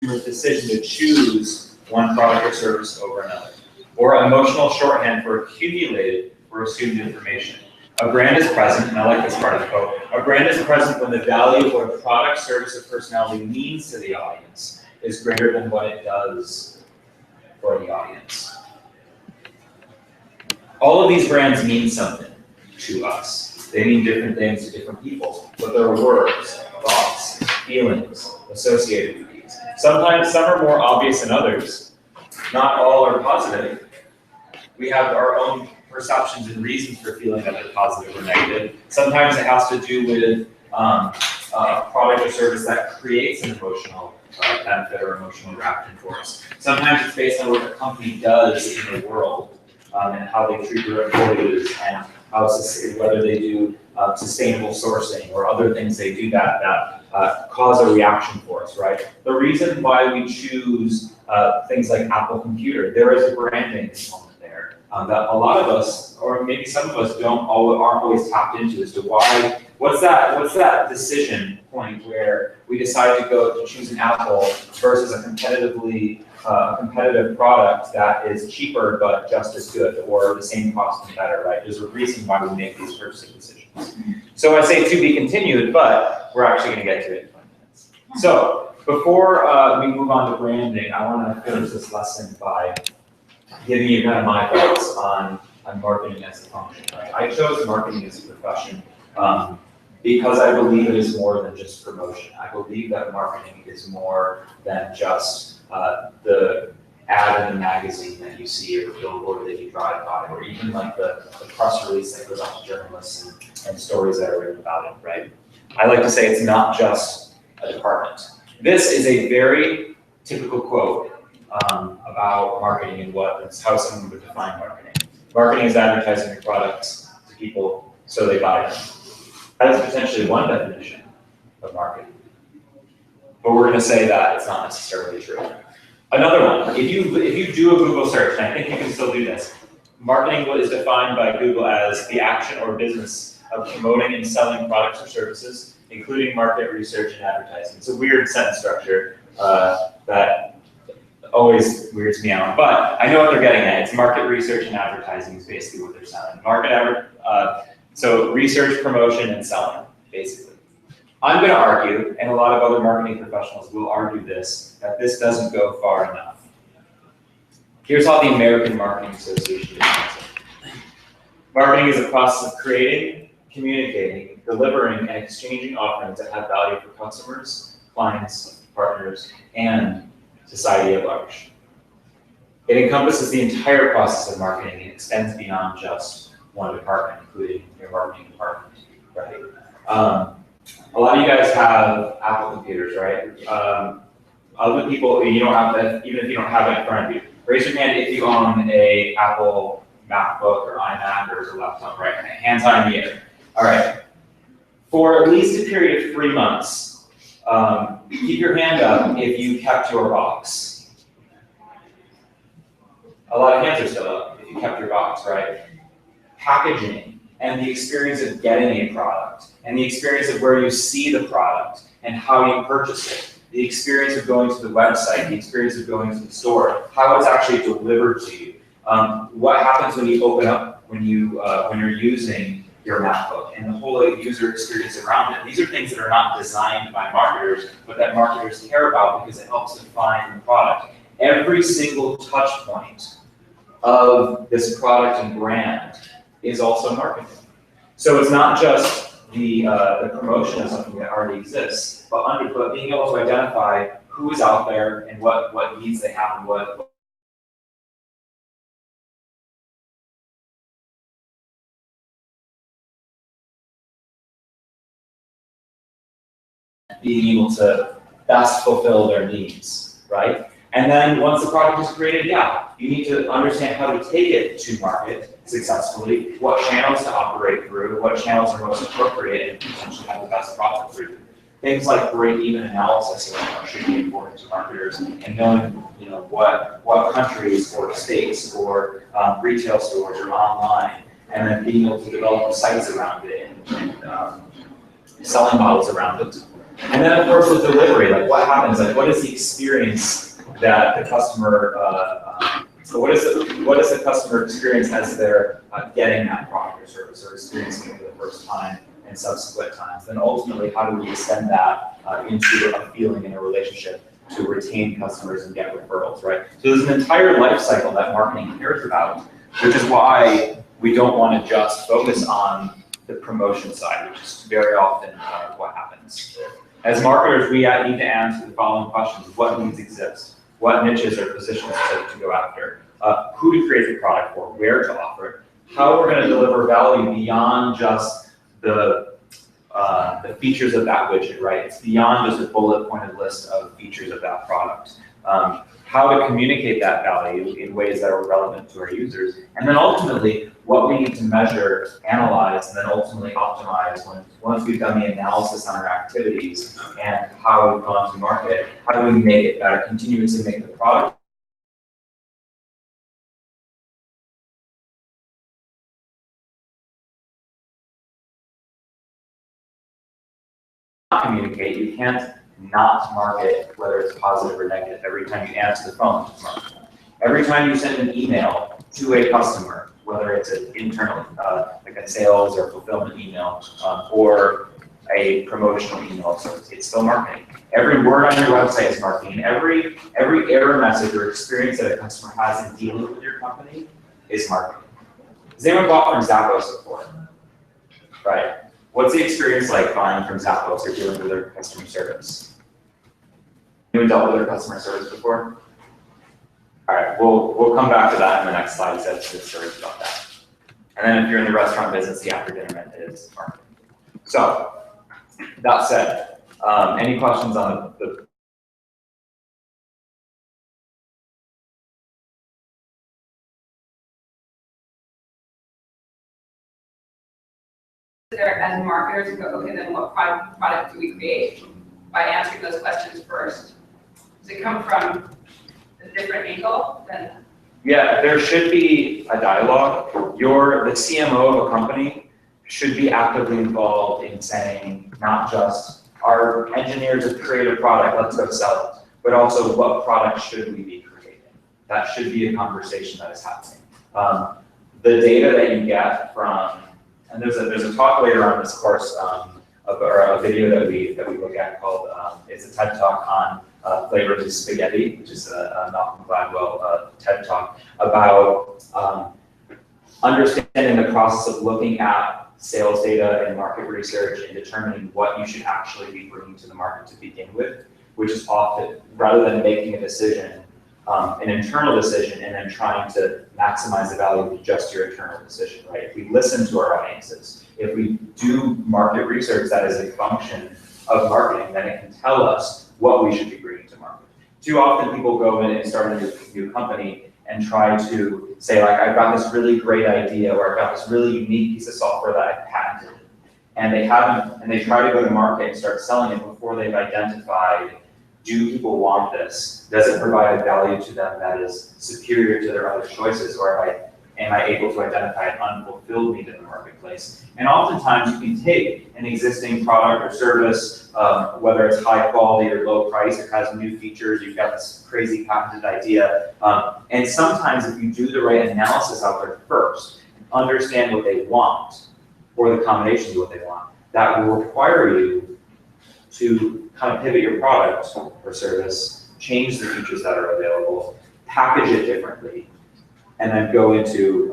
decision to choose one product or service over another, or emotional shorthand for accumulated or assumed information. A brand is present, and I like this part of the quote, a brand is present when the value of what a product, service, or personality means to the audience is greater than what it does for the audience. All of these brands mean something to us. They mean different things to different people, but there are words, thoughts, feelings associated with these. Sometimes some are more obvious than others. Not all are positive. We have our own perceptions and reasons for feeling that they're positive or negative. Sometimes it has to do with a product or service that creates an emotional benefit or emotional reaction for us. Sometimes it's based on what the company does in the world and how they treat their employees and how whether they do sustainable sourcing or other things they do that cause a reaction for us, right? The reason why we choose things like Apple Computer, there is a branding component there that a lot of us, or maybe some of us, aren't always tapped into as to why. What's that decision point where we decide to choose an Apple versus a competitive product that is cheaper but just as good, or the same cost and better, right? There's a reason why we make these purchasing decisions. So I say to be continued, but we're actually going to get to it in 20 minutes. So before we move on to branding, I want to finish this lesson by giving you kind of my thoughts on marketing as a function. Right? I chose marketing as a profession because I believe it is more than just promotion. I believe that marketing is more than just the ad in the magazine that you see, or the billboard that you drive by, or even like the press release that goes out to journalists and stories that are written about it, right? I like to say it's not just a department. This is a very typical quote about marketing and how someone would define marketing. Marketing is advertising your products to people so they buy them. That is potentially one definition of marketing. But we're going to say that it's not necessarily true. Another one, if you do a Google search, and I think you can still do this, marketing is defined by Google as the action or business of promoting and selling products or services, including market research and advertising. It's a weird sentence structure that always weirds me out, but I know what they're getting at. It's market research and advertising is basically what they're selling. So research, promotion, and selling, basically. I'm going to argue, and a lot of other marketing professionals will argue this, that this doesn't go far enough. Here's how the American Marketing Association defines it. Marketing is a process of creating, communicating, delivering, and exchanging offerings that have value for customers, clients, partners, and society at large. It encompasses the entire process of marketing and extends beyond just one department, including your marketing department, right? A lot of you guys have Apple computers, right? Other people, you don't have that, even if you don't have it in front of you. Raise your hand if you own a Apple MacBook or iMac or a laptop, right? Hands high in the air. All right. For at least a period of 3 months, keep your hand up if you kept your box. A lot of hands are still up if you kept your box, right? Packaging and the experience of getting a product, and the experience of where you see the product and how you purchase it, the experience of going to the website, the experience of going to the store, how it's actually delivered to you, what happens when you open up, when you're using your MacBook, and the whole user experience around it. These are things that are not designed by marketers, but that marketers care about because it helps define the product. Every single touch point of this product and brand is also marketing. So it's not just the promotion of something that already exists, but being able to identify who is out there and what needs they have and what being able to best fulfill their needs, right? And then once the product is created, you need to understand how to take it to market successfully, what channels to operate through, what channels are most appropriate, and potentially have the best profit through. Things like break-even analysis should be important to marketers, and knowing what countries or states or retail stores are online, and then being able to develop sites around it and selling models around it. And then of course with delivery, like what happens, like what is the experience that the customer, so what is the customer experience as they're getting that product or service or experiencing it for the first time and subsequent times? Then ultimately, how do we extend that into a feeling and a relationship to retain customers and get referrals, right? So there's an entire life cycle that marketing cares about, which is why we don't want to just focus on the promotion side, which is very often what happens. As marketers, we need to answer the following questions. What needs exist? What niches or positions to go after? Who to create the product for? Where to offer it? How we're going to deliver value beyond just the features of that widget, right? It's beyond just a bullet pointed list of features of that product. How to communicate that value in ways that are relevant to our users, and then ultimately what we need to measure, analyze, and then ultimately optimize once we've done the analysis on our activities and how we've gone to market. How do we make it better, continuously make the product communicate? You can't not market, whether it's positive or negative. Every time you answer the phone, market. Every time you send an email to a customer, whether it's an internal, like a sales or fulfillment email, or a promotional email, so it's still marketing. Every word on your website is marketing. Every error message or experience that a customer has in dealing with your company is marketing. Has anyone bought from Zappos before? Right. What's the experience like buying from Zappos or dealing with their customer service? Anyone dealt with their customer service before? All right, we'll come back to that in the next slide. That's good stories about that. And then if you're in the restaurant business, the after dinner method is marketing. So that said, any questions on the there as marketers and go, okay, then what product do we create? By answering those questions first. Does it come from a different angle than? Yeah, there should be a dialogue. The CMO of a company should be actively involved in saying, not just our engineers have created a product, let's go sell it, but also what product should we be creating? That should be a conversation that is happening. The data that you get from, and there's a talk later on this course, or a video that we look at called, it's a TED Talk on flavors of spaghetti, which is a Malcolm Gladwell TED Talk about understanding the process of looking at sales data and market research and determining what you should actually be bringing to the market to begin with, which is often, rather than making a decision, an internal decision, and then trying to maximize the value of just your internal decision, right? If we listen to our audiences, if we do market research that is a function of marketing, then it can tell us what we should be bringing to market. Too often people go in and start a new company and try to say, like, I've got this really great idea, or I've got this really unique piece of software that I've patented, and they haven't, and they try to go to market and start selling it before they've identified, do people want this? Does it provide a value to them that is superior to their other choices, or am I able to identify an unfulfilled need in the marketplace? And oftentimes you can take an existing product or service, whether it's high quality or low price, it has new features, you've got this crazy patented idea, and sometimes if you do the right analysis out there first, and understand what they want, or the combination of what they want, that will require you to kind of pivot your product or service, change the features that are available, package it differently, and then go into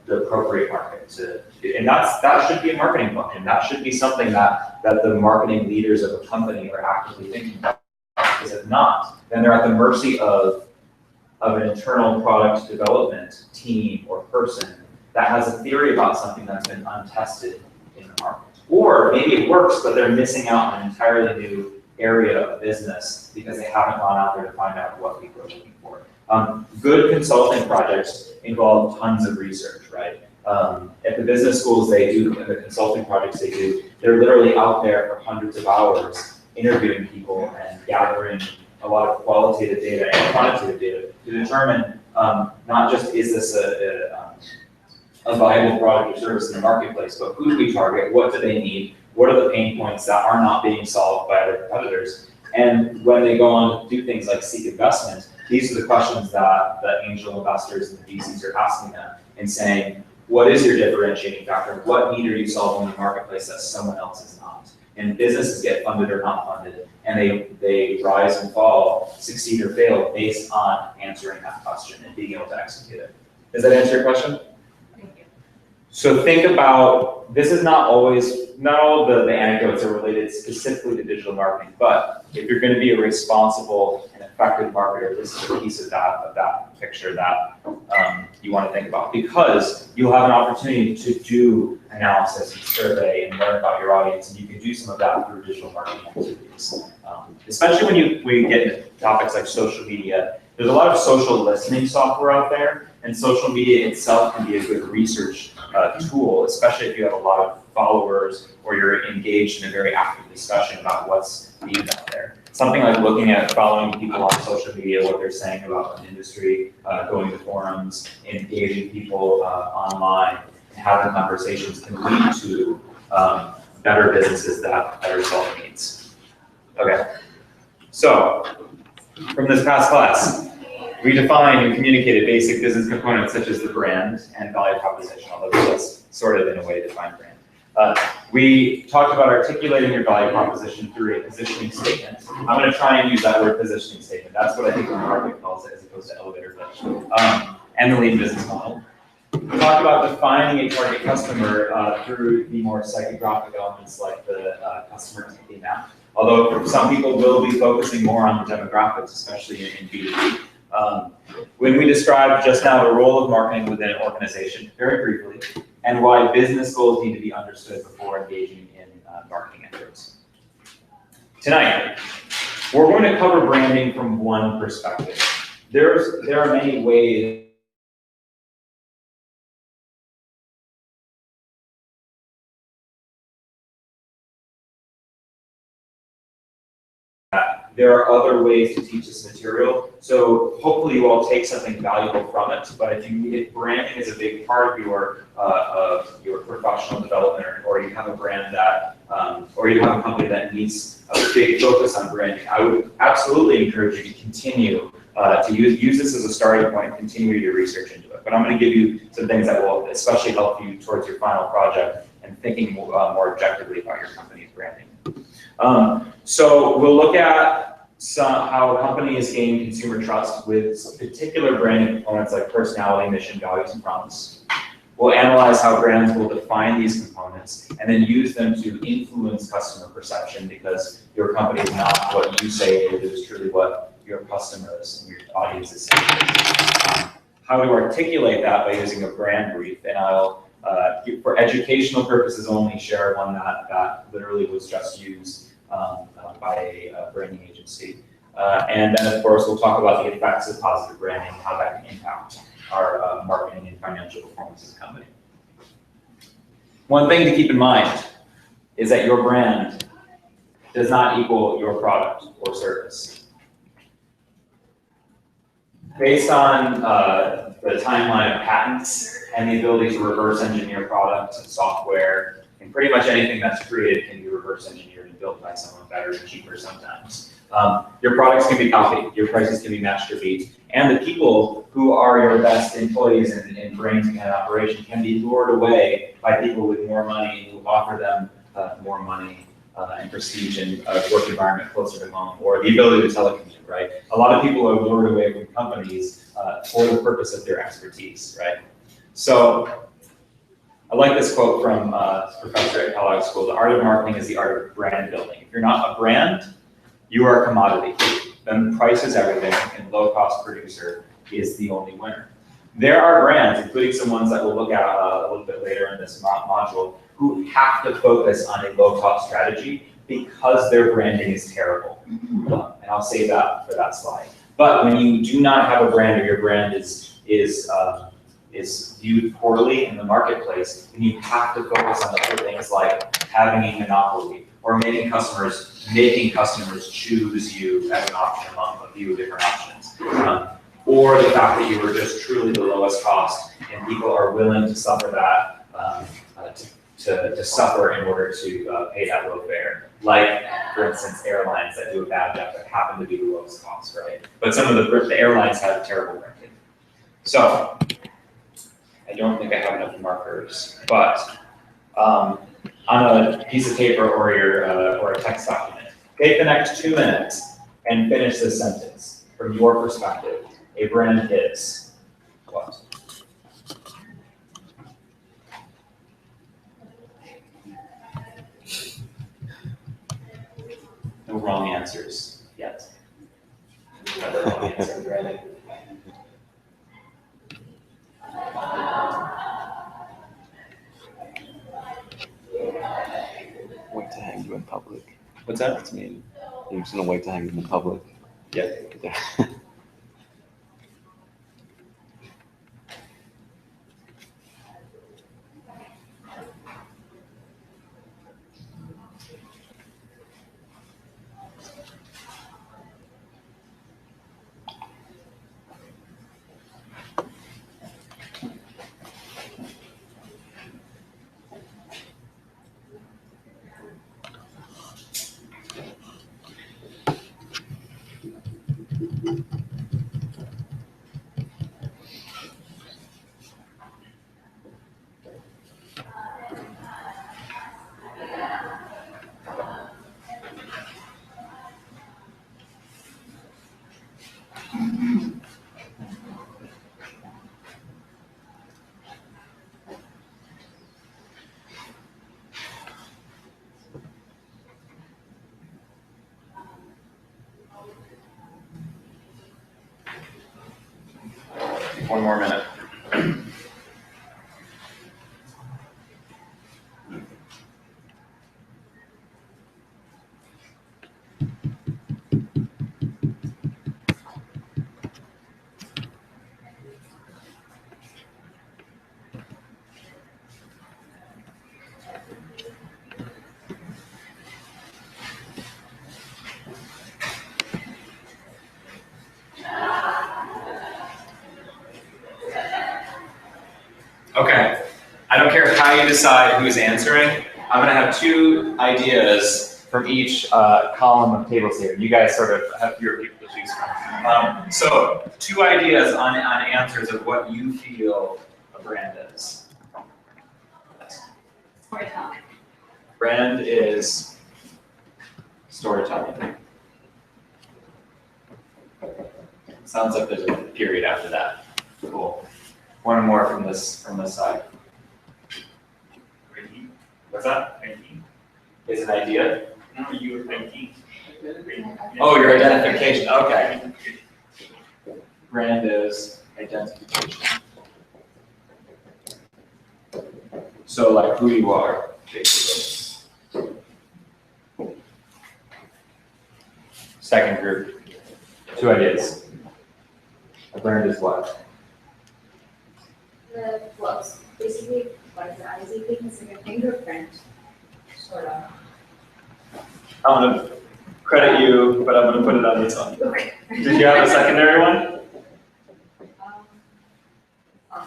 the appropriate market. And that should be a marketing function. That should be something that the marketing leaders of a company are actively thinking about. Because if not, then they're at the mercy of an internal product development team or person that has a theory about something that's been untested in the market. Or maybe it works, but they're missing out on an entirely new area of business because they haven't gone out there to find out what people are looking for. Good consulting projects involve tons of research, right? At the business schools they do, and the consulting projects they do, they're literally out there for hundreds of hours interviewing people and gathering a lot of qualitative data and quantitative data to determine not just is this a viable product or service in the marketplace, but who do we target, what do they need, what are the pain points that are not being solved by other competitors? And when they go on to do things like seek investment, these are the questions that the angel investors and the VCs are asking them and saying, what is your differentiating factor? What need are you solving in the marketplace that someone else is not? And businesses get funded or not funded, and they rise and fall, succeed or fail based on answering that question and being able to execute it. Does that answer your question? Thank you. So think about, this is not all the anecdotes are related specifically to digital marketing, but if you're going to be a responsible and effective marketer, this is a piece of that picture that you want to think about, because you'll have an opportunity to do analysis and survey and learn about your audience, and you can do some of that through digital marketing activities. Especially when we get into topics like social media, there's a lot of social listening software out there, and social media itself can be a good research tool, especially if you have a lot of followers or you're engaged in a very active discussion about what's needed out there. Something like looking at following people on social media, what they're saying about an industry, going to forums, engaging people online, and having conversations can lead to better businesses that better solve needs. Okay, so from this past class, we defined and communicated basic business components such as the brand and value proposition, although that's sort of in a way defined brand. We talked about articulating your value proposition through a positioning statement. I'm going to try and use that word positioning statement. That's what I think the market calls it as opposed to elevator pitch. And the lean business model. We talked about defining a target customer through the more psychographic elements like the customer entity map. Although some people will be focusing more on the demographics, especially in B2B. When we described just now the role of marketing within an organization, very briefly, and why business goals need to be understood before engaging in marketing efforts. Tonight, we're going to cover branding from one perspective. There are many ways there are other ways to teach this material, so hopefully you all take something valuable from it. But if branding is a big part of your professional development, or you have a brand that, or you have a company that needs a big focus on branding, I would absolutely encourage you to continue to use this as a starting point and continue your research into it. But I'm going to give you some things that will especially help you towards your final project and thinking more objectively about your company's branding. So we'll look at how companies gain consumer trust with particular branding components like personality, mission, values, and promise. We'll analyze how brands will define these components and then use them to influence customer perception, because your company is not what you say it is, truly what your customers and your audience is saying. How to articulate that by using a brand brief, and I'll, for educational purposes only, share one that literally was just used by a branding agency. And then, of course, we'll talk about the effects of positive branding, how that can impact our marketing and financial performance as a company. One thing to keep in mind is that your brand does not equal your product or service. Based on the timeline of patents and the ability to reverse engineer products and software, and pretty much anything that's created can be reverse engineered and built by someone better and cheaper sometimes. Your products can be copied, your prices can be matched or beat, and the people who are your best employees in brains and operation can be lured away by people with more money who offer them more money and prestige and a work environment closer to home, or the ability to telecommute, right? A lot of people are lured away from companies for the purpose of their expertise, right? So I like this quote from professor at Kellogg School: the art of marketing is the art of brand building. If you're not a brand, you are a commodity. Then price is everything, and low-cost producer is the only winner. There are brands, including some ones that we'll look at a little bit later in this module, who have to focus on a low-cost strategy because their branding is terrible. And I'll save that for that slide. But when you do not have a brand, or your brand is viewed poorly in the marketplace, then you have to focus on other things like having a monopoly, or making customers choose you as an option among a few different options. Or the fact that you were just truly the lowest cost, and people are willing to suffer that to suffer in order to pay that low fare. Like, for instance, airlines that do a bad job that happen to be the lowest cost, right? But some of the airlines have terrible branding. So, I don't think I have enough markers, but on a piece of paper or or a text document, take the next 2 minutes and finish this sentence. From your perspective, a brand is what? No wrong answers yet. Never wrong answer, right? Wait to hang you in public. What's that? That's mean. You're just gonna wait to hang you in public. Yeah. Yeah. One more minute. Okay, I don't care how you decide who's answering. I'm gonna have 2 ideas from each column of tables here. You guys sort of have your people to choose from. So 2 ideas on answers of what you feel a brand is. Storytelling. Brand is storytelling. Sounds like there's a period after that. Cool. One more from this side. What's that? Is an idea? No, you were thinking. Oh, your identification. Okay. Brand is identification. So like who you are, basically. Second group. 2 ideas. A brand is what? The clothes, basically, what the IZ thing is like a fingerprint, sort of. I'm gonna credit you, but I'm gonna put it on this one. Okay. Did you have a secondary one?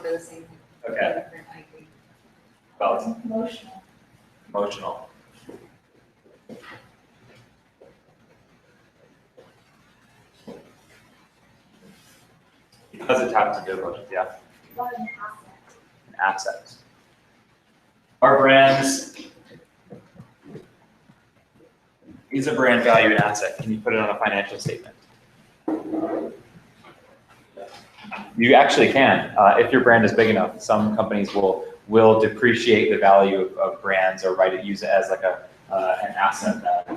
For the same thing. Okay. Fingerprint, I think. Well, Emotional. emotional. Because it taps into emotions, yeah. What an An asset. Our brands. Is a brand value an asset? Can you put it on a financial statement? You actually can. If your brand is big enough, some companies will depreciate the value of brands or use it as like an asset that,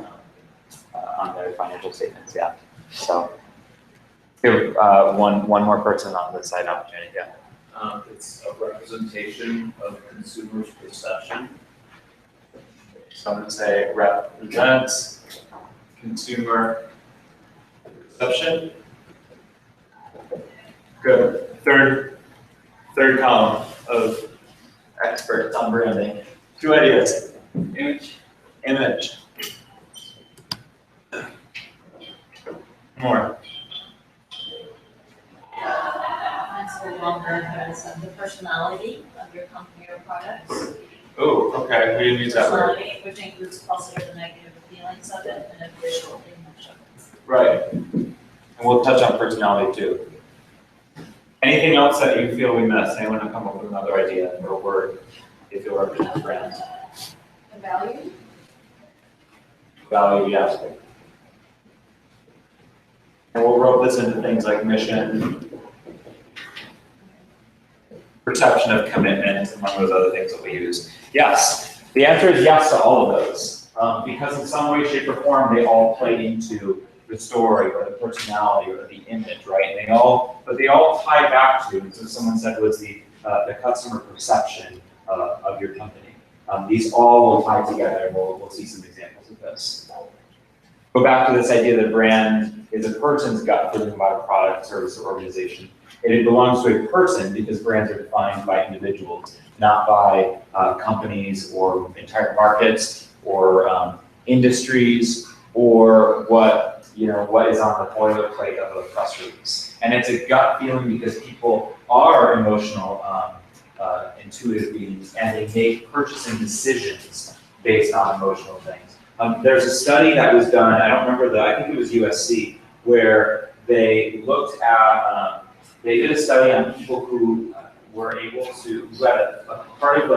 on their financial statements. Yeah. So, here, one more person on the side opportunity. Yeah. It's a representation of consumers' perception. So I'm going to say represents consumer perception. Good. Third column of experts on branding. 2 ideas. Image. More. That's no longer has the personality of your company or products. Oh, okay, we didn't use that word. Personality, which includes positive and negative feelings of it, and a visual image of it. Right. And we'll touch on personality too. Anything else that you feel we missed? Anyone want to come up with another idea or a word if you represent the brand? The value, Value, yes. And we'll rope this into things like mission, perception of commitment, among those other things that we use. Yes, the answer is yes to all of those. Because in some way, shape, or form, they all play into the story or the personality or the image, right? And they all tie back to, so someone said was the customer perception of your company. These all will tie together, and we'll see some examples of this. Go back to this idea that brand is a person's gut feeling about a product, service, or organization. It belongs to a person because brands are defined by individuals, not by companies or entire markets or industries or what is on the boilerplate of a press release. And it's a gut feeling because people are emotional, intuitive beings, and they make purchasing decisions based on emotional things. There's a study that was done, I think it was USC, where they looked at, they did a study on people who were able to, who had a part of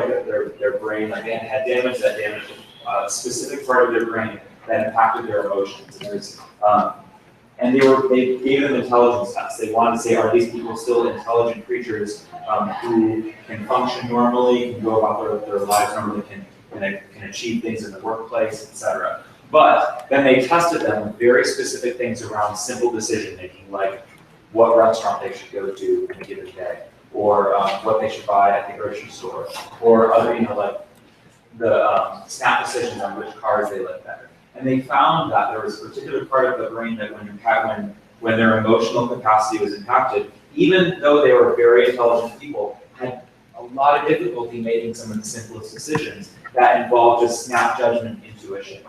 their brain, like they had damage that damaged a specific part of their brain that impacted their emotions. And they gave them intelligence tests. They wanted to say, are these people still intelligent creatures who can function normally, can go about their lives normally, can achieve things in the workplace, etc. But then they tested them with very specific things around simple decision making, like what restaurant they should go to in a given day, or what they should buy at the grocery store, or other, like the snap decisions on which cars they like better. And they found that there was a particular part of the brain that when their emotional capacity was impacted, even though they were very intelligent people, had a lot of difficulty making some of the simplest decisions that involved just snap judgment intuition.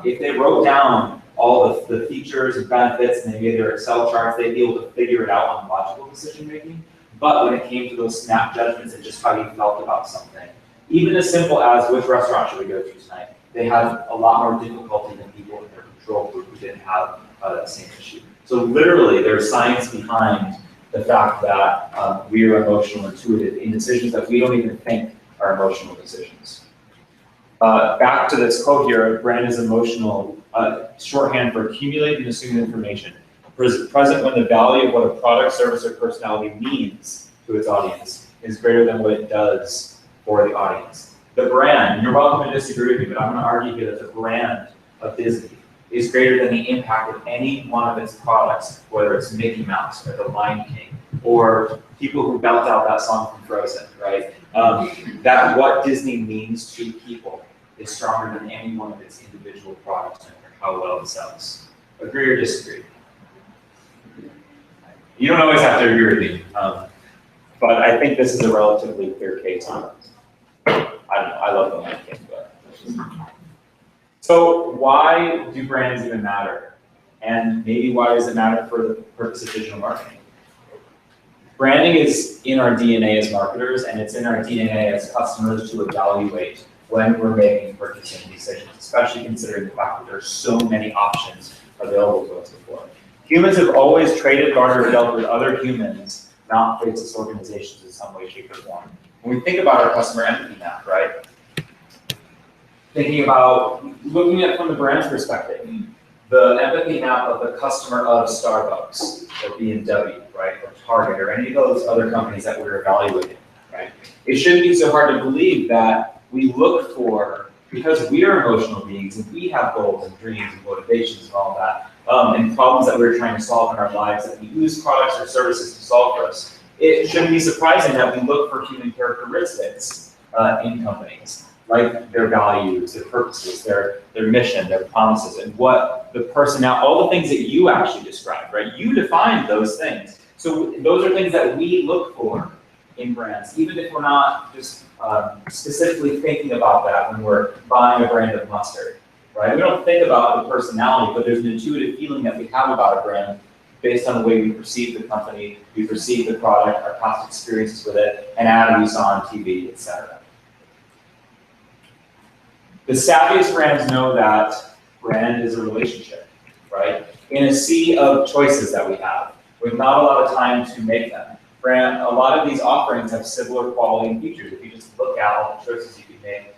If they wrote down all the features and benefits and they made their Excel charts, they'd be able to figure it out on logical decision making. But when it came to those snap judgments and just how you felt about something, even as simple as which restaurant should we go to tonight, they had a lot more difficulty than people in their control group who didn't have that same issue. So literally, there's science behind the fact that we are emotional intuitive in decisions that we don't even think are emotional decisions. Back to this quote here, brand is emotional, shorthand for accumulate and assume information. Present when the value of what a product, service, or personality means to its audience is greater than what it does for the audience. The brand, you're welcome to disagree with me, but I'm going to argue here that the brand of Disney is greater than the impact of any one of its products, whether it's Mickey Mouse or the Lion King, or people who belt out that song from Frozen, right? That what Disney means to people is stronger than any one of its individual products, no matter how well it sells. Agree or disagree? You don't always have to agree with me, but I think this is a relatively clear case on it. I don't know, I love the Lion King, but. So why do brands even matter? And maybe why does it matter for the purpose of digital marketing? Branding is in our DNA as marketers, and it's in our DNA as customers to evaluate when we're making purchasing decisions, especially considering the fact that there are so many options available to us before. Humans have always traded, bartered, or dealt with other humans, not faceless organizations in some way, shape, or form. When we think about our customer empathy map, right? Thinking about, looking at it from the brand's perspective, the empathy map of the customer of Starbucks, or BMW, right, or Target, or any of those other companies that we're evaluating, right? It shouldn't be so hard to believe that we look for, because we are emotional beings and we have goals and dreams and motivations and all that, and problems that we're trying to solve in our lives that we use products or services to solve for us. It shouldn't be surprising that we look for human characteristics in companies, like their values, their purposes, their mission, their promises, and what the personnel, all the things that you actually described, right? You defined those things. So those are things that we look for in brands, even if we're not just specifically thinking about that when we're buying a brand of mustard, right? We don't think about the personality, but there's an intuitive feeling that we have about a brand based on the way we perceive the company, we perceive the product, our past experiences with it, an ad we saw on TV, etc. The savviest brands know that brand is a relationship, right? In a sea of choices that we have, with not a lot of time to make them, a lot of these offerings have similar quality and features. If you just look at all the choices you can make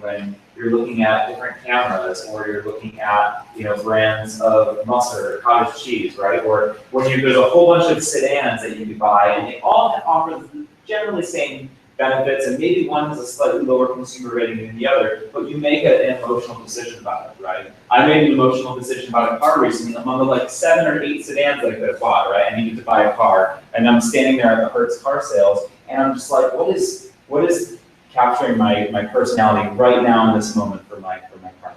when you're looking at different cameras, or you're looking at brands of mustard or cottage cheese, right? Or when there's a whole bunch of sedans that you can buy, and they all offer generally the same benefits, and maybe one has a slightly lower consumer rating than the other, but you make an emotional decision about it, right? I made an emotional decision about a car recently among the like 7 or 8 sedans that I could have bought, right? I needed to buy a car, and I'm standing there at the Hertz car sales, and I'm just like, what is capturing my personality right now in this moment for my car?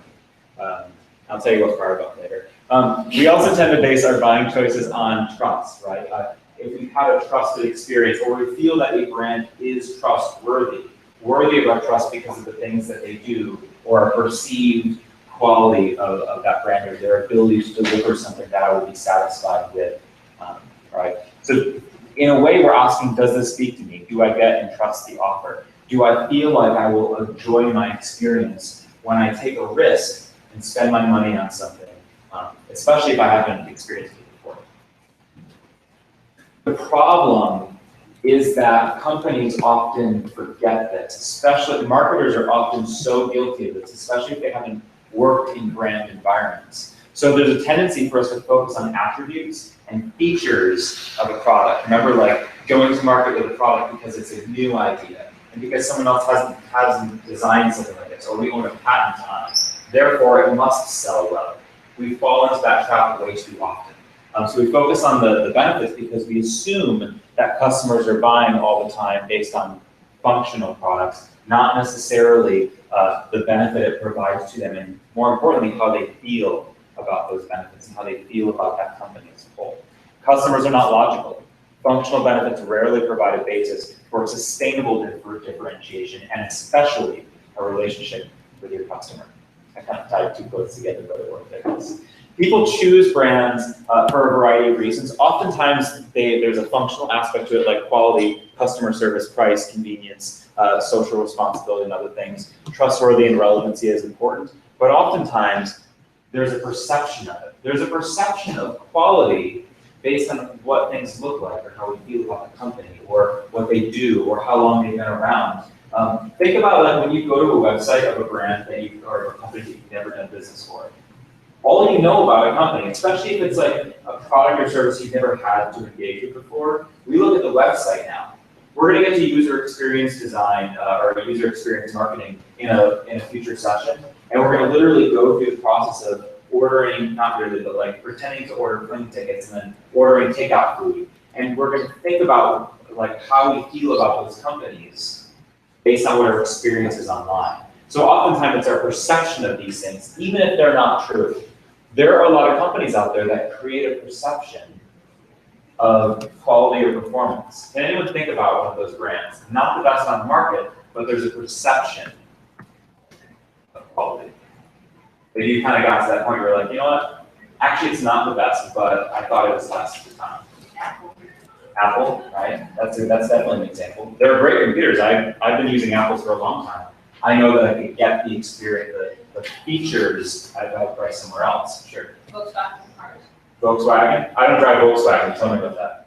I'll tell you what car about later. We also tend to base our buying choices on trust, right? If we've had a trusted experience, or we feel that a brand is trustworthy, worthy of our trust because of the things that they do, or our perceived quality of that brand, or their ability to deliver something that I will be satisfied with, right? So in a way, we're asking, does this speak to me? Do I get and trust the offer? Do I feel like I will enjoy my experience when I take a risk and spend my money on something, especially if I haven't experienced it before? The problem is that companies often forget this, especially marketers are often so guilty of this, especially if they haven't worked in brand environments. So there's a tendency for us to focus on attributes and features of a product. Remember, like going to market with a product because it's a new idea, and because someone else hasn't designed something like this, or we own a patent on it. Therefore, it must sell well. We fall into that trap way too often. So we focus on the benefits because we assume that customers are buying all the time based on functional products, not necessarily the benefit it provides to them, and more importantly, how they feel about those benefits and how they feel about that company as a whole. Customers are not logical. Functional benefits rarely provide a basis for sustainable differentiation, and especially a relationship with your customer. I kind of tied 2 quotes together, but it worked, I guess. People choose brands for a variety of reasons. Oftentimes, there's a functional aspect to it, like quality, customer service, price, convenience, social responsibility, and other things. Trustworthy and relevancy is important, but oftentimes, there's a perception of it. There's a perception of quality based on what things look like, or how we feel about the company, or what they do, or how long they've been around. Think about like when you go to a website of a brand or a company that you've never done business for. All you know about a company, especially if it's like a product or service you've never had to engage with before, we look at the website now. We're going to get to user experience design or user experience marketing in a future session, and we're going to literally go through the process of ordering, not really, but like pretending to order plane tickets and then ordering takeout food. And we're going to think about like how we feel about those companies based on what our experience is online. So oftentimes it's our perception of these things, even if they're not true. There are a lot of companies out there that create a perception of quality or performance. Can anyone think about one of those brands? Not the best on the market, but there's a perception of quality. Maybe you kind of got to that point where you're like, you know what? Actually, it's not the best, but I thought it was best at the time. Apple, right? That's definitely an example. They're great computers. I've been using Apples for a long time. I know that I could get the experience, the features at a price somewhere else. Sure. Volkswagen cars. Volkswagen? I don't drive Volkswagen. Tell me about that.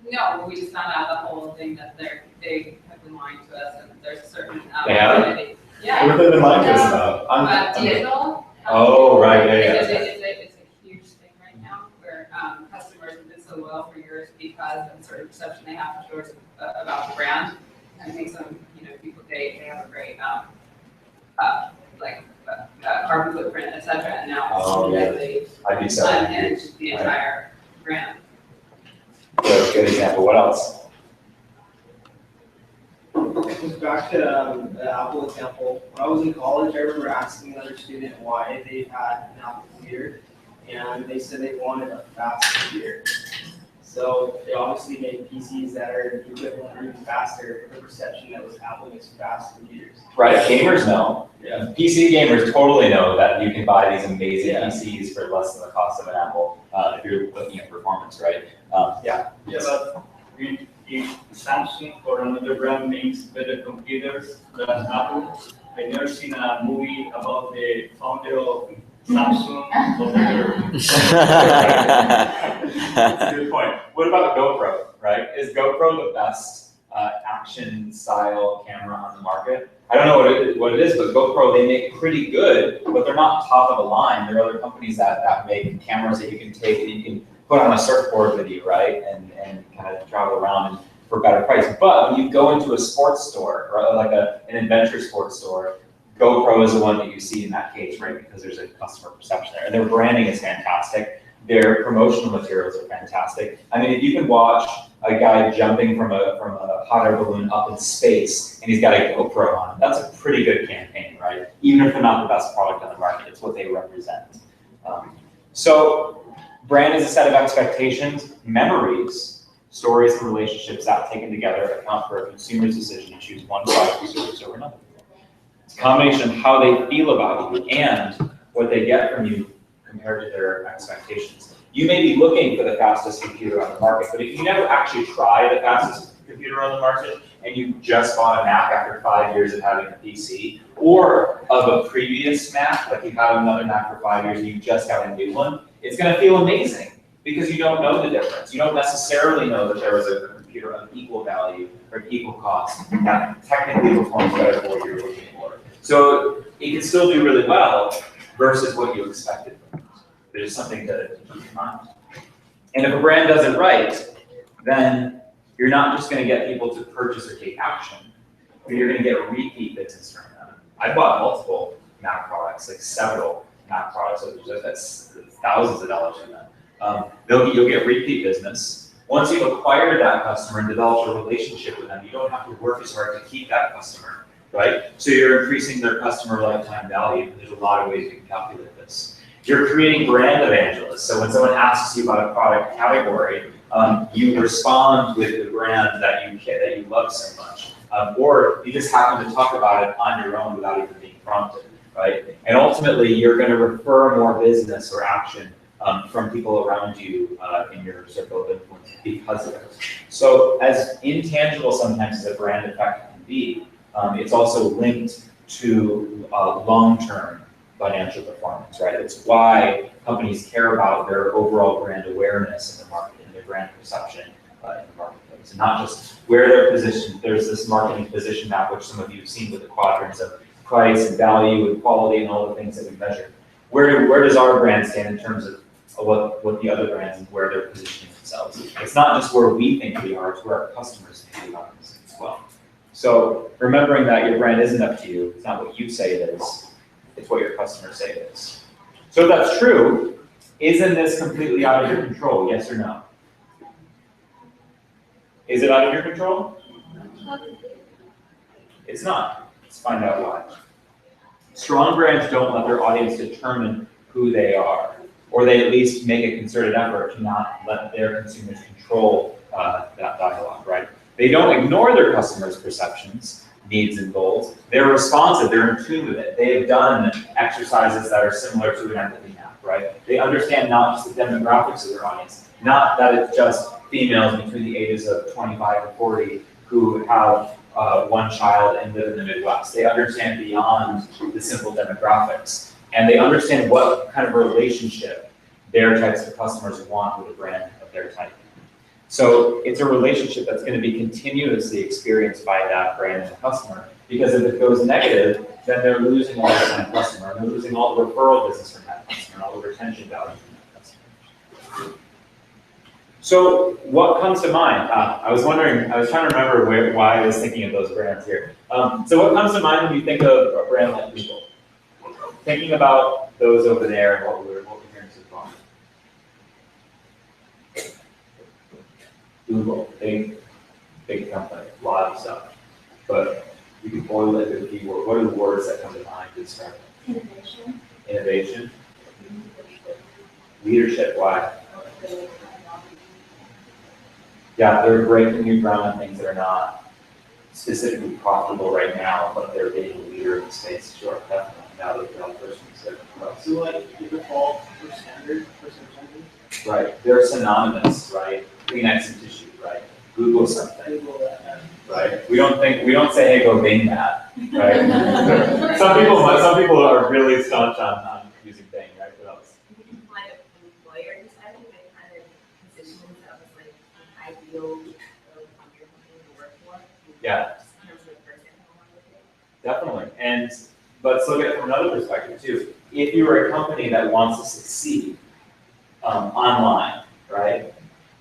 No, we just found out the whole thing that they have been lying to us, and there's a certain They have? identity. Yeah. What have they been lying to us about? Diesel. Oh, right, yeah. It's a huge thing right now where customers have been so loyal for years because of a certain perception they have towards about the brand. And makes them, people they have a great carbon footprint, et cetera, and now they I'd be so unhinged the entire brand. Good example. What else? Back to the Apple example. When I was in college, I remember asking another student why they had an Apple computer, and they said they wanted a fast computer. So they obviously made PCs that are equivalent or even faster. The perception that was Apple makes fast computers. Right, gamers know. Yeah. PC gamers totally know that you can buy these amazing Yeah. PCs for less than the cost of an Apple if you're looking at performance, right? Yeah. Yeah, but if Samsung or another brand makes better computers than Apple, I never seen a movie about the founder of Samsung. That's a good point. What about GoPro, right? Is GoPro the best action style camera on the market? I don't know what it is, but GoPro, they make pretty good, but they're not top of the line. There are other companies that make cameras that you can take and you can put on a surfboard with you, right? And kind of travel around for a better price. But when you go into a sports store, or like an adventure sports store, GoPro is the one that you see in that case, right? Because there's a customer perception there. And their branding is fantastic. Their promotional materials are fantastic. I mean, if you can watch a guy jumping from a hot air balloon up in space and he's got a GoPro on, that's a pretty good campaign, right? Even if they're not the best product on the market, it's what they represent. So brand is a set of expectations, memories, stories, and relationships that taken together account for a consumer's decision to choose one product or service over another. It's a combination of how they feel about you and what they get from you compared to their expectations. You may be looking for the fastest computer on the market, but if you never actually try the fastest computer on the market and you just bought a Mac after 5 years of having a PC, or of a previous Mac, like you had another Mac for 5 years and you just got a new one, it's gonna feel amazing because you don't know the difference. You don't necessarily know that there was a computer of equal value or equal cost that technically performs better for what you're looking for. So it can still do really well versus what you expected from it. There's something to keep in mind. And if a brand does it right, then you're not just going to get people to purchase or take action, but you're going to get repeat business from them. I bought multiple Mac products, like several Mac products, so that's thousands of dollars in them. You'll get repeat business. Once you've acquired that customer and developed a relationship with them, you don't have to work as hard to keep that customer, right? So you're increasing their customer lifetime value. There's a lot of ways you can calculate this. You're creating brand evangelists. So when someone asks you about a product category, you respond with the brand that you love so much, or you just happen to talk about it on your own without even being prompted, right? And ultimately, you're going to refer more business or action from people around you in your circle of influence because of it. So as intangible sometimes as a brand effect can be, it's also linked to long-term financial performance, right? It's why companies care about their overall brand awareness in the market and their brand perception in the marketplace, and not just where they're positioned. There's this marketing position map, which some of you have seen with the quadrants of price and value and quality and all the things that we measure. Where does our brand stand in terms of what the other brands and where they're positioning themselves? It's not just where we think we are, it's where our customers think we are as well. So remembering that your brand isn't up to you, it's not what you say it is, it's what your customers say it is. So if that's true, isn't this completely out of your control, yes or no? Is it out of your control? It's not. Let's find out why. Strong brands don't let their audience determine who they are, or they at least make a concerted effort to not let their consumers control that dialogue, right? They don't ignore their customers' perceptions, needs, and goals. They're responsive, they're in tune with it. They have done exercises that are similar to an empathy map, right? They understand not just the demographics of their audience, not that it's just females between the ages of 25 and 40 who have one child and live in the Midwest. They understand beyond the simple demographics, and they understand what kind of relationship their types of customers want with a brand of their type. So it's a relationship that's going to be continuously experienced by that brand and customer, because if it goes negative, then they're losing all that customer, and they're losing all the referral business from that customer, and all the retention value from that customer. So what comes to mind? I was wondering, I was trying to remember why I was thinking of those brands here. So what comes to mind when you think of a brand like Google? Thinking about those over there and what we're hearing so far. Google, big company, a lot of stuff. But you can boil it to a keyword. What are the words that come to mind to describe it? Innovation. Innovation. Leadership, why? Yeah, they're breaking new ground on things that are not specifically profitable right now, but they're being a leader in the space. Sure, definitely. Now that the person said, So like the default for standard for search engines? right, they're synonymous, right? Kleenex and tissue, right? Google something, Google that. right? We don't say, hey, go Bing that, right? some people are really staunch on using Bing, right? What else? Like an employer decided they kind of position themselves as like an ideal company to work for. Yeah. Just in terms of the person who wanted to be. Definitely, and, but let's look at it from another perspective too. If you are a company that wants to succeed, online, right?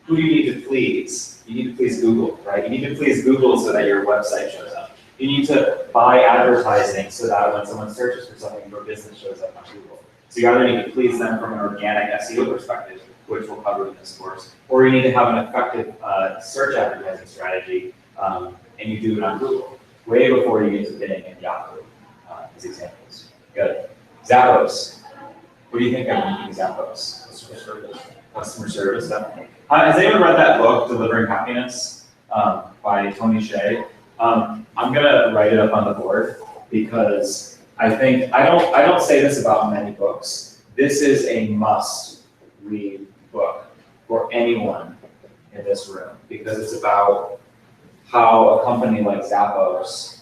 Who do you need to please? You need to please Google, right? You need to please Google so that your website shows up. You need to buy advertising so that when someone searches for something, your business shows up on Google. So you either need to please them from an organic SEO perspective, which we'll cover in this course, or you need to have an effective search advertising strategy, and you do it on Google, way before you get to Bing and Yahoo, as examples. Good. Zappos. What do you think of Zappos? Customer service. Customer service, definitely. Has anyone read that book, Delivering Happiness, by Tony Hsieh? I'm gonna write it up on the board because I think, I don't say this about many books. This is a must-read book for anyone in this room because it's about how a company like Zappos,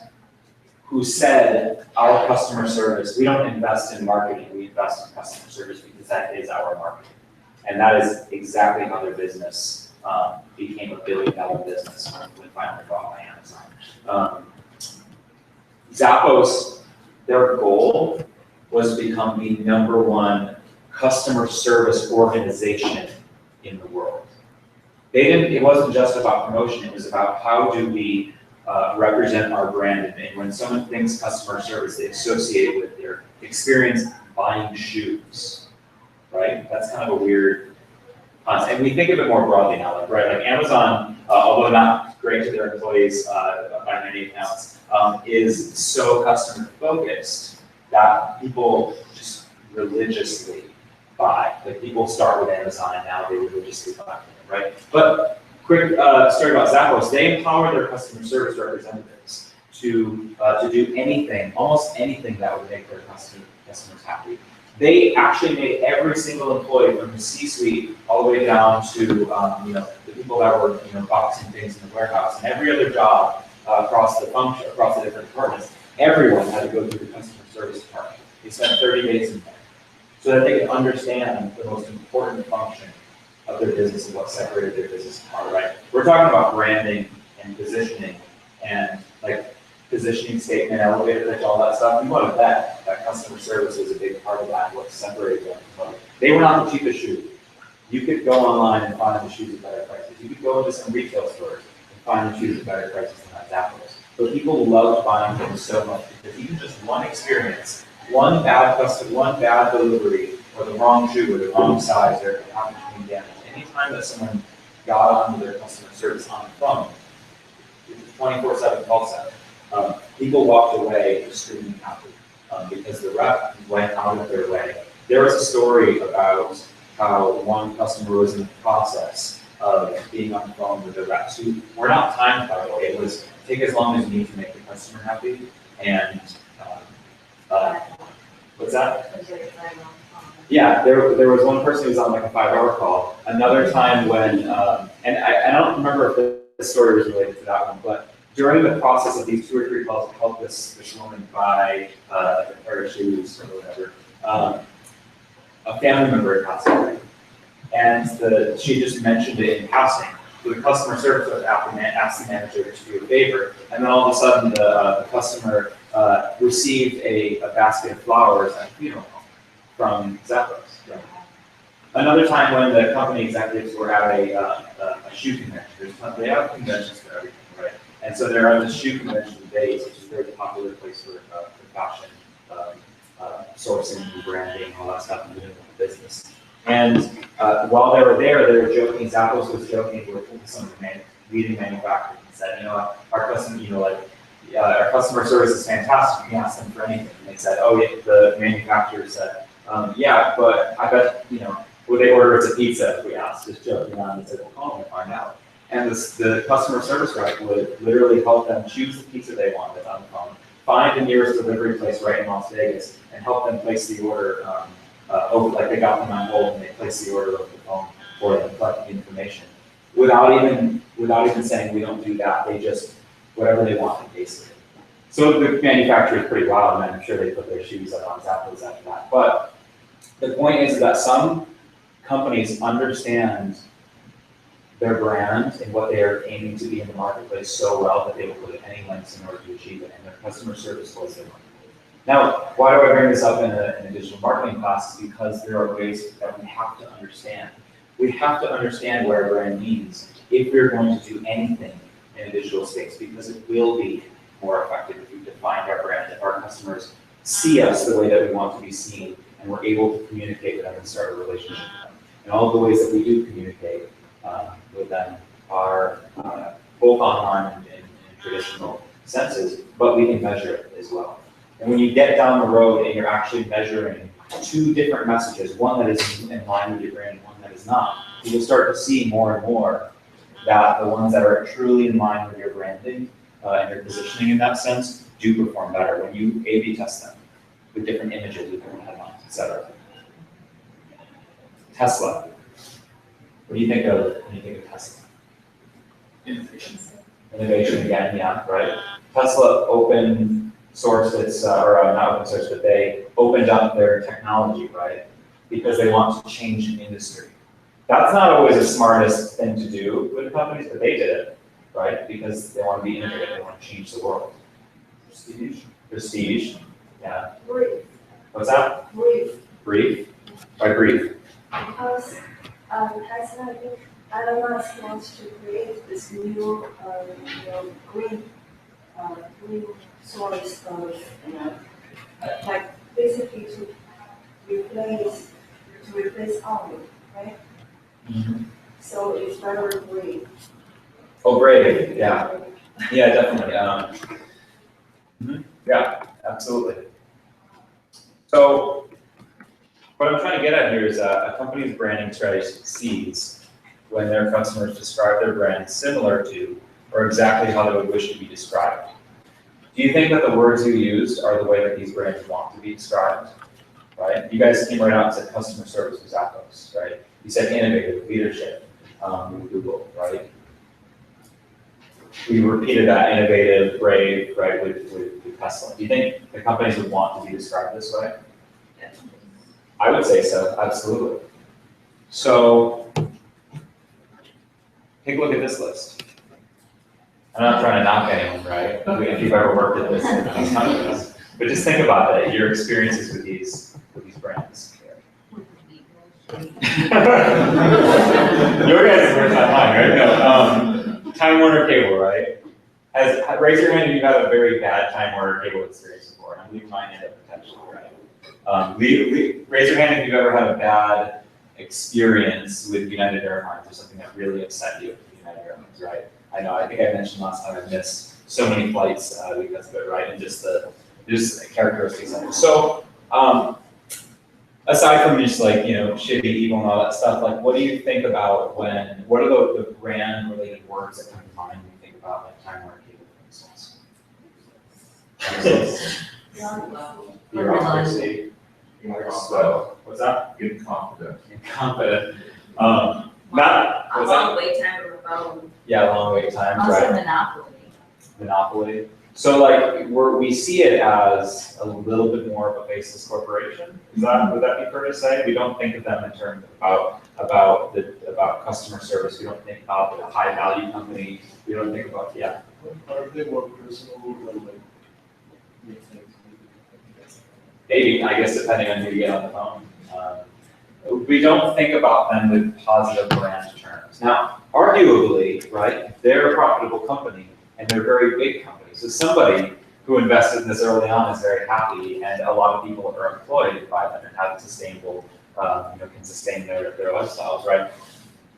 who said our customer service, we don't invest in marketing, we invest in customer service because that is our marketing. And that is exactly how their business became a $1 billion business when finally bought by Amazon. Zappos, their goal was to become the #1 customer service organization in the world. It wasn't just about promotion, it was about how do we represent our brand, and when someone thinks customer service, they associate it with their experience buying shoes, right? That's kind of a weird concept. And we think of it more broadly now, right? Like Amazon, although not great to their employees by many accounts, is so customer focused that people just religiously buy. Like people start with Amazon and now they religiously buy from them, right? But quick story about Zappos, they empower their customer service representatives to do anything, almost anything that would make their customers happy. They actually made every single employee from the C-suite all the way down to the people that were boxing things in the warehouse and every other job across the function, across the different departments. Everyone had to go through the customer service department. They spent 30 days in there so that they could understand the most important function of their business and what separated their business apart, right? We're talking about branding and positioning and like positioning statement, elevator pitch, all that stuff. We wanted that customer service was a big part of that, what separated them from others. They were not the cheapest shoe. You could go online and find the shoes at better prices. You could go into some retail stores and find the shoes at better prices than at Zappos. But people loved buying things so much because even just one experience, one bad delivery, or the wrong shoe, or the wrong size, or the package being damaged. Anytime that someone got onto their customer service on the phone, it's a 24/7 call center. People walked away extremely happy because the rep went out of their way. There was a story about how one customer was in the process of being on the phone with the reps who were not timed, by the way. It was take as long as you need to make the customer happy. And what's that? Yeah, there was one person who was on like a 5-hour call. Another time when, and I don't remember if the story was related to that one, but during the process of these 2 or 3 calls to help this woman buy a pair of shoes or whatever, a family member had passed away. And she just mentioned it in passing. So the customer service was asked the manager to do a favor, and then all of a sudden the customer received a basket of flowers at a funeral home from Zappos. Right? Another time when the company executives were at a shoe convention. They have conventions for everything, right? And so they're at the shoe convention days, which is a very popular place for fashion, sourcing, branding, all that stuff, and doing business. And while they were there, they were joking. Zappos was joking with some of the leading manufacturers and said, our customer service is fantastic. You can ask them for anything. And they said, oh, yeah, the manufacturer said, yeah, but I bet, would they order us a pizza if we asked? Just joking around and said, well, call them and find out. And the customer service rep would literally help them choose the pizza they wanted on the phone, find the nearest delivery place right in Las Vegas, and help them place the order like they got them on hold and they placed the order over the phone for them, collect the information. Without even saying we don't do that, they just, whatever they wanted, basically. So the manufacturer is pretty wild, and I'm sure they put their shoes up on Zappos after that. But the point is that some companies understand their brand and what they are aiming to be in the marketplace so well that they will go to any lengths in order to achieve it, and their customer service was their market. Now, why do I bring this up in a digital marketing class? Is because there are ways that we have to understand. We have to understand what our brand means if we're going to do anything in a digital space, because it will be more effective if we define our brand, if our customers see us the way that we want to be seen, and we're able to communicate with them and start a relationship with them. And all of the ways that we do communicate with them are both online and in traditional senses, but we can measure it as well. And when you get down the road and you're actually measuring two different messages, one that is in line with your brand and one that is not, you will start to see more and more that the ones that are truly in line with your branding and your positioning in that sense do perform better when you A/B test them with different images, with different headlines, etc. Tesla. What do you think of when you think of Tesla? Innovation again, yeah, right. Tesla open sourced its, or not open source, but they opened up their technology, right? Because they want to change an industry. That's not always the smartest thing to do with companies, but they did it, right? Because they want to be innovative, they want to change the world. Prestige, yeah. Brief. What's that? Brief. Brief? Why brief? Because Tesla, Elon Musk wants to create this new, green source of, like basically to replace oil, right? Mm-hmm. So it's better green. Oh, brave, yeah. Yeah, definitely. Yeah, absolutely. So what I'm trying to get at here is a company's branding strategy succeeds when their customers describe their brand similar to or exactly how they would wish to be described. Do you think that the words you used are the way that these brands want to be described? Right? You guys came right out and said customer service with Zappos, right? You said innovative, leadership with Google, right? We repeated that innovative, brave, right, with Tesla. Do you think the companies would want to be described this way? I would say so, absolutely. So, take a look at this list. I'm not trying to knock anyone, right? If you've ever worked at these companies, but just think about that, your experiences with these brands. Your guys' work on mine, right? No, Time Warner Cable, right? Raise your hand if you've had a very bad Time Warner Cable experience before. I'm leaving mine in at potential, right? Raise your hand if you've ever had a bad experience with United Airlines or something that really upset you with United Airlines, right? I know, I think I mentioned last time I missed so many flights because of it, right? And just characteristics of it. So, aside from just like, shitty, evil and all that stuff, like what do you think about what are the brand related words that come to mind when you think about like Time Warner Cable, for instance? Bureaucracy. So, what's that? Incompetent. Incompetent. A What's long that? wait time of a phone. Yeah, long wait times, Also right? monopoly. Monopoly. So like we see it as a little bit more of a faceless corporation. Would that be fair to say? We don't think of them in terms about customer service. We don't think about a high value company. We don't think about Are they more personal than like? maybe, I guess depending on who you get on the phone. We don't think about them with positive brand terms. Now, arguably, right, they're a profitable company and they're a very big company. So somebody who invested in this early on is very happy, and a lot of people are employed by them and have sustainable, can sustain their lifestyles, right?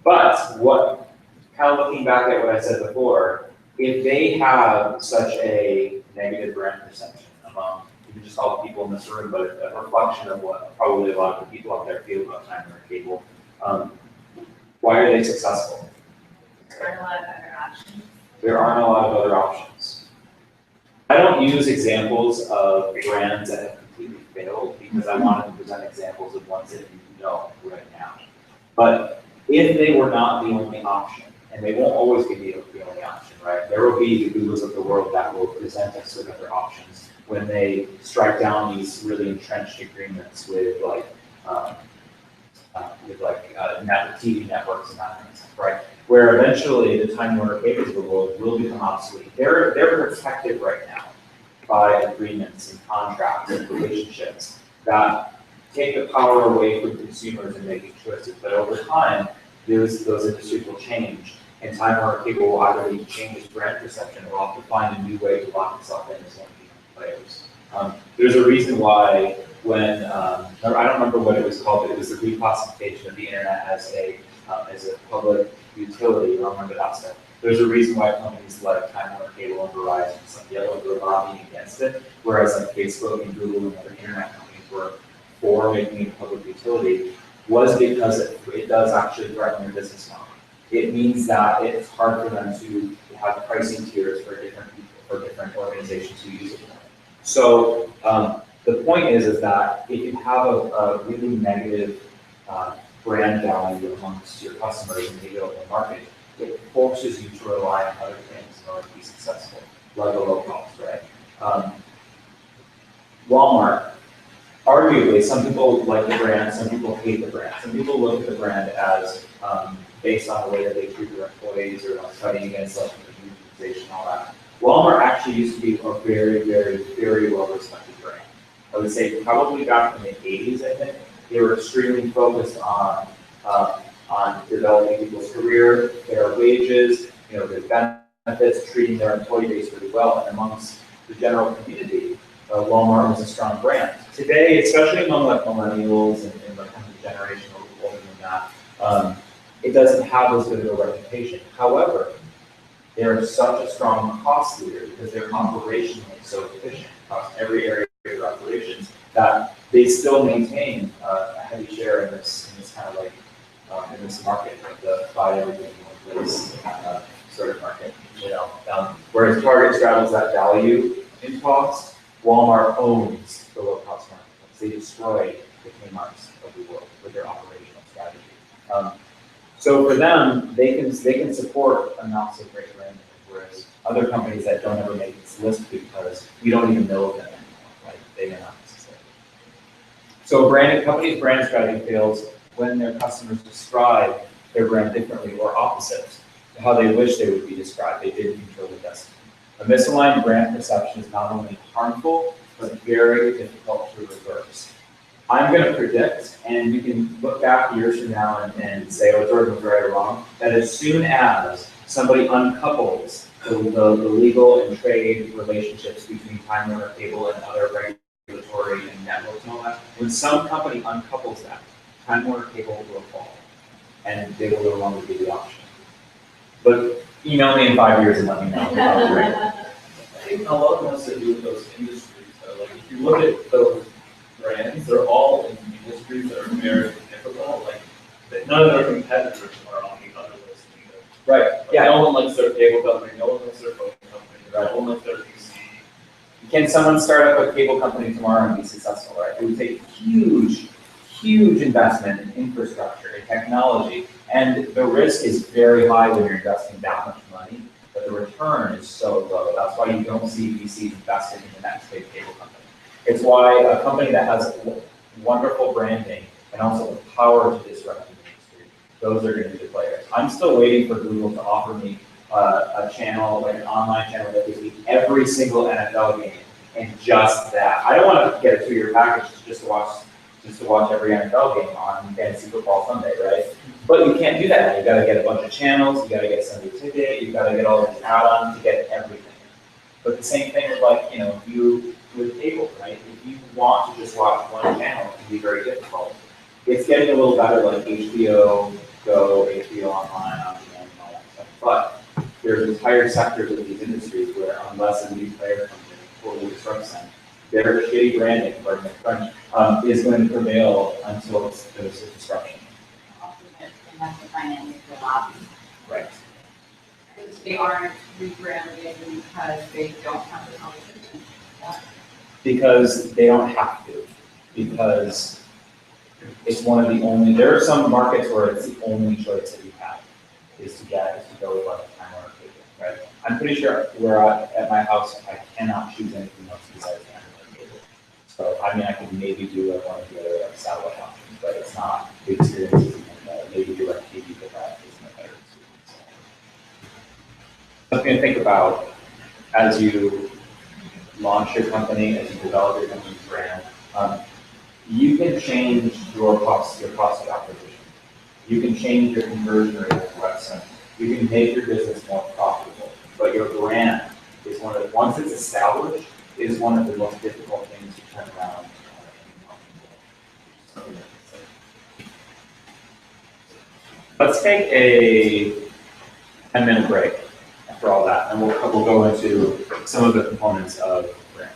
But kind of looking back at what I said before, if they have such a negative brand perception among even just all the people in this room, but a reflection of what probably a lot of the people out there feel about Time Warner Cable, why are they successful? There aren't a lot of other options. There aren't a lot of other options. I don't use examples of brands that have completely failed because I wanted to present examples of ones that you know right now. But if they were not the only option, and they won't always be the only option, right? There will be the Googles of the world that will present us with other options when they strike down these really entrenched agreements with TV networks and that kind of stuff, right? Where eventually the Time Warner cables of the world will become obsolete. They're protected right now by agreements and contracts and relationships that take the power away from consumers in making choices. But over time, those industries will change, and Time Warner Cable will either need to change its brand perception or have to find a new way to lock itself in as one of the players. There's a reason why when I don't remember what it was called, but it was the reclassification of the internet as a public utility. I don't remember that stuff. There's a reason why companies like Time Warner Cable and Verizon and some yellow were lobbying against it, whereas like Facebook and Google and other internet companies were for making it a public utility, was because it does actually threaten their business model. It means that it's hard for them to have pricing tiers for different people, for different organizations who use it. So the point is that if you have a really negative brand value amongst your customers in the open market, it forces you to rely on other things in order to be successful, like a low cost, right? Walmart, arguably, some people like the brand, some people hate the brand. Some people look at the brand as based on the way that they treat their employees or fighting against like utilization and all that. Walmart actually used to be a very, very, very well-respected brand. I would say probably back in the 80s, I think, they were extremely focused on developing people's career, their wages, their benefits, treating their employee base really well. And amongst the general community, Walmart was a strong brand. Today, especially among like millennials and like kind of the generation older than that, it doesn't have as good of a reputation. However, they're such a strong cost leader because they're operationally so efficient across every area of their operations that they still maintain a heavy share in this kind of like in this market, like the buy everything in one place sort of market. Whereas Target straddles that value in cost, Walmart owns the low cost market. They destroy the Kmart's of the world with their operational strategy. So for them, they can support a not so great brand, whereas other companies that don't ever make this list because we don't even know them anymore, like they may not necessarily. So company's brand strategy fails when their customers describe their brand differently or opposite to how they wish they would be described. They didn't control the destiny. A misaligned brand perception is not only harmful, but very difficult to reverse. I'm going to predict, and you can look back years from now and say, oh, Jordan was right or wrong, that as soon as somebody uncouples the legal and trade relationships between Time Warner Cable and other regulatory and networks and all that, when some company uncouples that, Time Warner Cable will fall, and they will no longer be the option. But email me in 5 years and let me know. I think a lot has to do with those industries. So, like, if you look at those brands, they're all in industries that are very difficult. Like, none of their competitors are on the other list either. Right. Like, Yeah. no one likes their cable company. No one likes their phone company. Right. No one likes their PC. Can someone start up a cable company tomorrow and be successful, right? It would take huge investment in infrastructure and technology, and the risk is very high when you're investing that much money, but the return is so low. That's why you don't see VCs investing in the next big cable company. It's why a company that has wonderful branding and also the power to disrupt the industry, those are going to be the players. I'm still waiting for Google to offer me a channel, like an online channel that gives me every single NFL game and just that. I don't want to get a 2-year package just to watch every NFL game on Fantasy Football Sunday, right? But you can't do that. You got to get a bunch of channels. You got to get Sunday Ticket. You got to get all these add-ons to get everything. But the same thing with with cable, right? If you want to just watch one channel, it can be very difficult. It's getting a little better, like HBO Go, HBO Online, on demand, and all that stuff. But there's entire sectors of these industries where, unless a new player comes in and totally disrupts them, their shitty branding, pardon the French, is going to prevail until there's a disruption. And have the finance to lobby. Right. They aren't rebranding because they don't have the competition. Because they don't have to. Because it's one of the only, there are some markets where it's the only choice that you have. is to go with like a time Warner Cable, right? I'm pretty sure where at my house, I cannot choose anything else besides time Warner Cable. So, I mean, I could maybe do like one of the other like satellite options, but it's not, the experience isn't better. Maybe do like TV, but that isn't a better experience. Something to think about as you launch your company, as you develop your company's brand. You can change your cost of acquisition. You can change your conversion rate of the website. You can make your business more profitable. But your brand is once it's established, is one of the most difficult things to turn around. Let's take a 10-minute break after all that, and we'll go into some of the components of brand.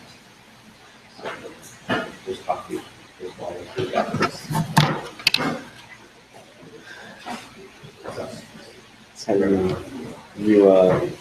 There's coffee, there's water, there's batteries. So you